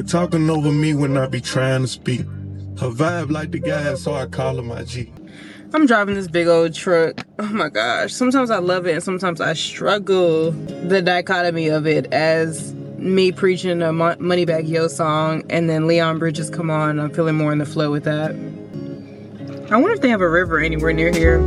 talking over me when I be trying to speak. Her vibe like the gas, so I call her my G. I'm driving this big old truck. Oh my gosh. Sometimes I love it and sometimes I struggle. The dichotomy of it as me preaching a Moneybagg Yo song and then Leon Bridges come on. I'm feeling more in the flow with that. I wonder if they have a river anywhere near here.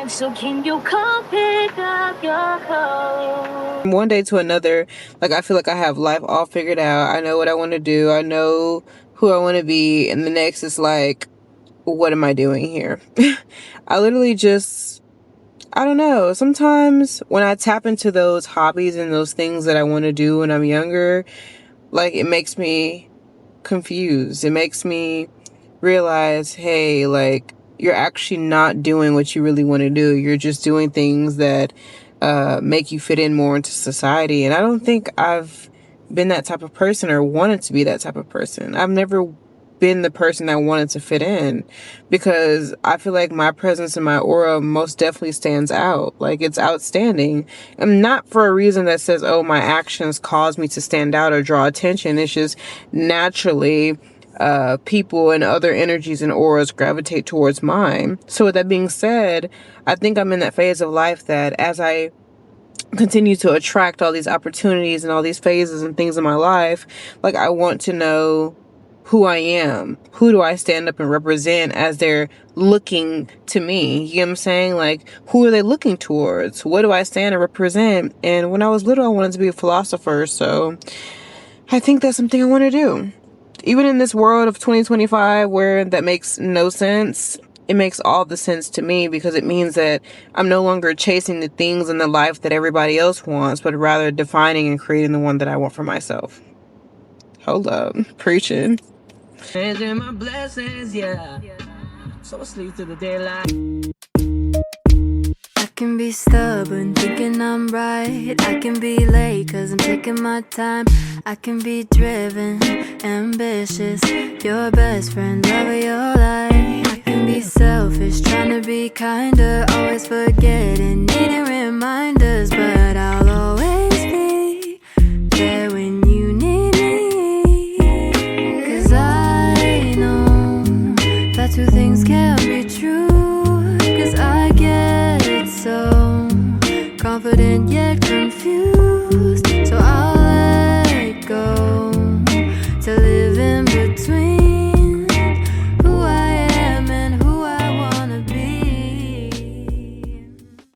So can you come pick up your clothes? One day to another, like I feel like I have life all figured out. I know what I want to do. I know who I want to be. And the next is like, what am I doing here? I literally just, I don't know. Sometimes when I tap into those hobbies and those things that I want to do when I'm younger, like it makes me confused. It makes me realize, hey, like, you're actually not doing what you really want to do. You're just doing things that make you fit in more into society. And I don't think I've been that type of person or wanted to be that type of person. I've never been the person that wanted to fit in because I feel like my presence and my aura most definitely stands out. Like it's outstanding. And not for a reason that says, oh, my actions cause me to stand out or draw attention. It's just naturally people and other energies and auras gravitate towards mine. So with that being said, I think I'm in that phase of life that as I continue to attract all these opportunities and all these phases and things in my life, like I want to know who I am. Who do I stand up and represent as they're looking to me? You know what I'm saying? Like, who are they looking towards? What do I stand and represent? And when I was little, I wanted to be a philosopher. So I think that's something I want to do. Even in this world of 2025 where that makes no sense, it makes all the sense to me because it means that I'm no longer chasing the things in the life that everybody else wants, but rather defining and creating the one that I want for myself. Hold up. Preaching. My blessings, yeah. So asleep to the daylight. I can be stubborn, thinking I'm right. I can be late, cause I'm taking my time. I can be driven, ambitious, your best friend, love of your life. I can be selfish, trying to be kinder.